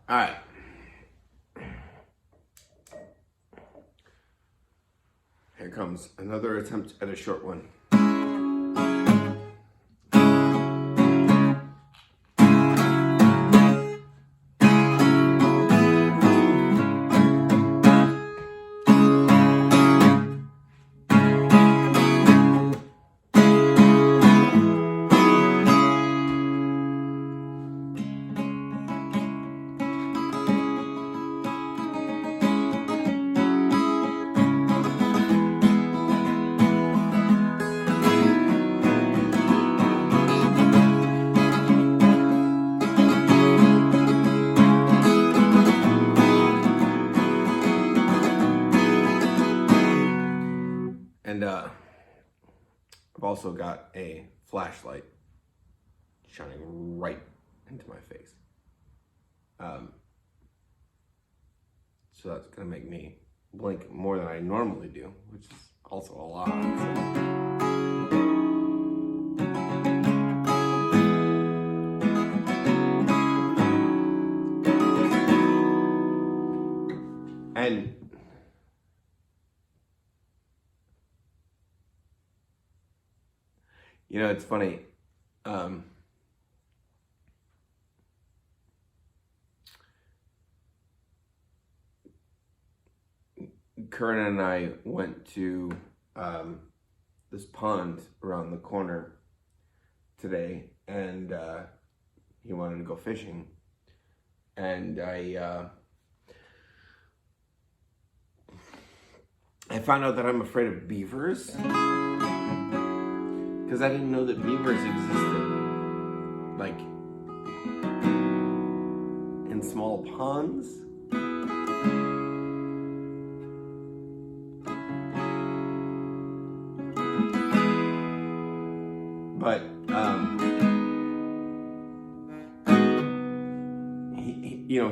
All right. Here comes another attempt at a short one. And I've also got a flashlight shining right into my face. So that's gonna make me blink more than I normally do, which is also a lot. And you know, it's funny. Curran and I went to this pond around the corner today, and he wanted to go fishing, and I found out that I'm afraid of beavers because I didn't know that beavers existed, like in small ponds. But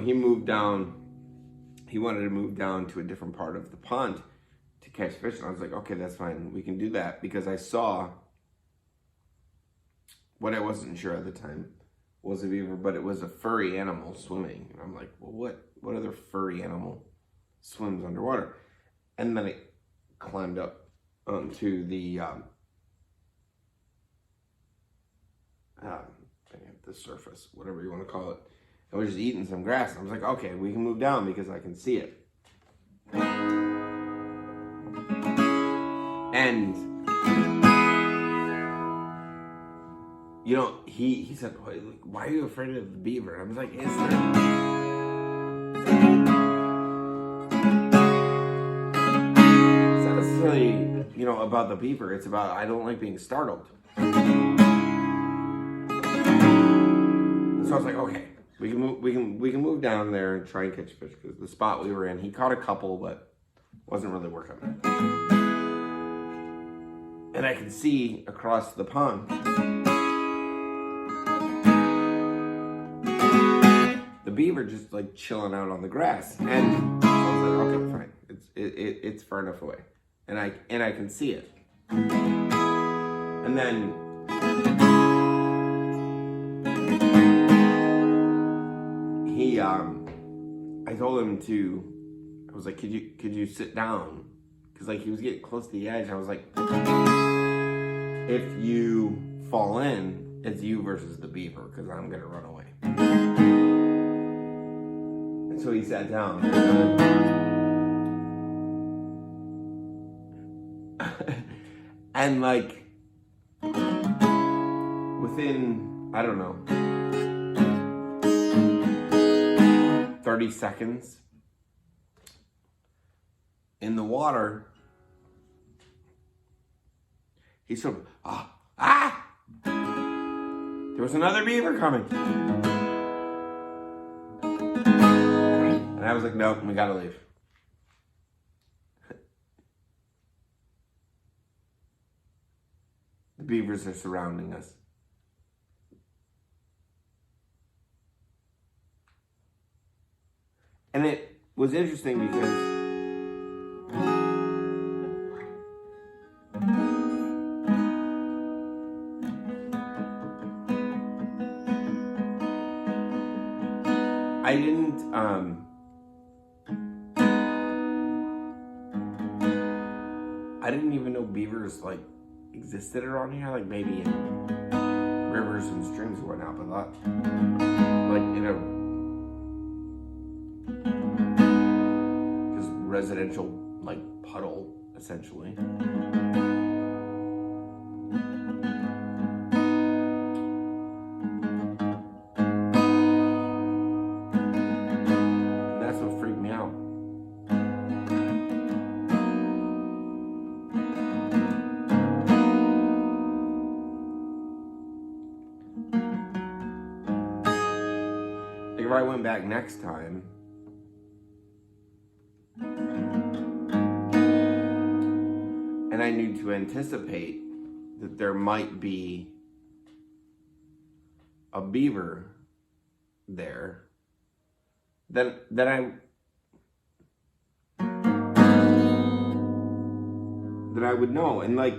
he moved down. He wanted to move down to a different part of the pond to catch fish, and I was like, okay, that's fine. We can do that, because I saw what I wasn't sure at the time was a beaver, but it was a furry animal swimming. And I'm like, well, what other furry animal swims underwater? And then it climbed up onto the the surface, whatever you want to call it. I was just eating some grass, and I was like, okay, we can move down because I can see it. And you know, he said, why are you afraid of the beaver? I was like, it's not necessarily, about the beaver. It's about, I don't like being startled. So I was like, okay, we can move down there and try and catch fish, because the spot we were in, he caught a couple, but wasn't really working. And I could see across the pond the beaver just like chilling out on the grass, and I was like, okay, fine, it's far enough away, and I can see it. And then I told him I was like, could you sit down? Because like he was getting close to the edge. I was like, if you fall in, it's you versus the beaver, because I'm gonna run away. And so he sat down. And like within, I don't know, 30 seconds in the water, he sort of, there was another beaver coming. And I was like, nope, we gotta leave. The beavers are surrounding us. And it was interesting because I didn't, I didn't even know beavers, like, existed around here, like, maybe in rivers and streams and whatnot, but not, like, in a just residential, like, puddle, essentially. And that's what freaked me out. If I went back next time, and I knew to anticipate that there might be a beaver there, then I would know. And like,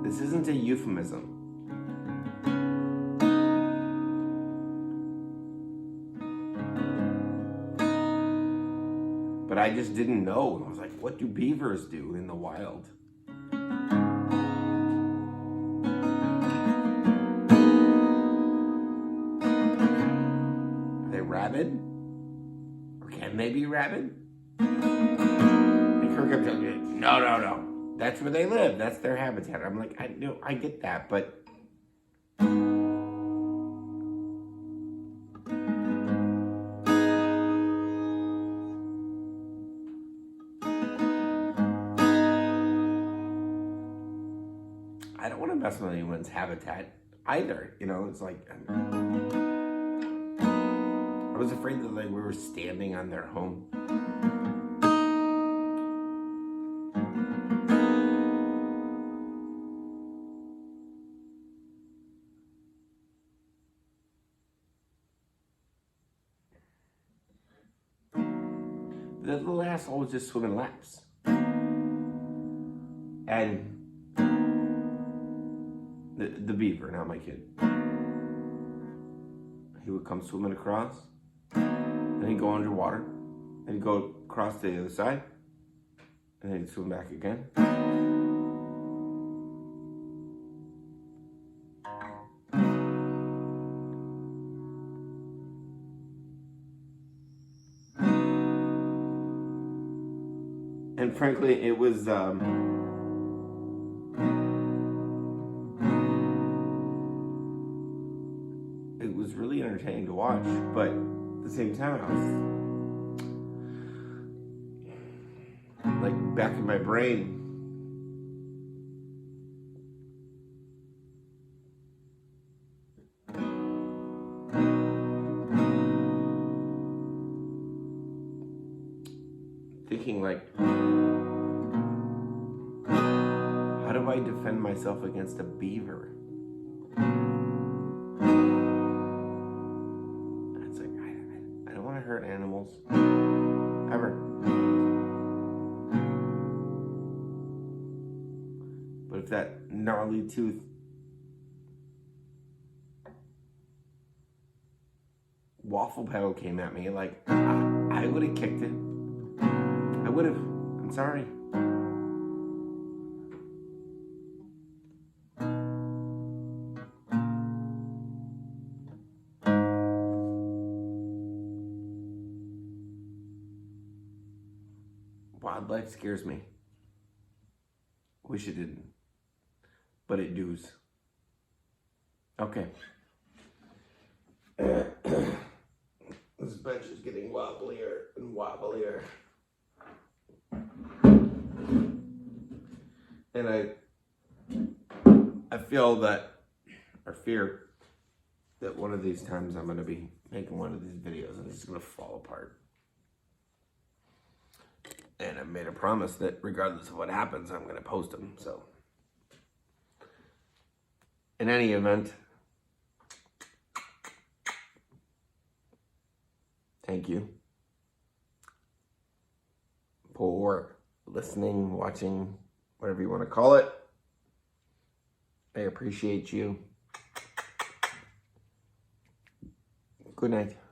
this isn't a euphemism. But I just didn't know. I was like, what do beavers do in the wild? Are they rabid? Or can they be rabid? And Kirk kept telling me, no. That's where they live. That's their habitat. I'm like, I get that, but I don't want to mess with anyone's habitat either. You know, it's like, I was afraid that like we were standing on their home. The little asshole was just swimming laps. And the beaver, not my kid. He would come swimming across, then he'd go underwater, then he'd go across to the other side, and then he'd swim back again. And frankly, it was really entertaining to watch, but at the same time, I was like back in my brain, thinking like, how do I defend myself against a beaver? Hurt animals ever, but if that gnarly tooth waffle pedal came at me, like I would have kicked it. I would have. I'm sorry. Wildlife scares me. Wish it didn't, but it does. Okay. This bench is getting wobblier and wobblier. And I feel that, or fear that one of these times I'm going to be making one of these videos and it's going to fall apart. And I made a promise that regardless of what happens, I'm going to post them. So, in any event, thank you for listening, watching, whatever you want to call it. I appreciate you. Good night.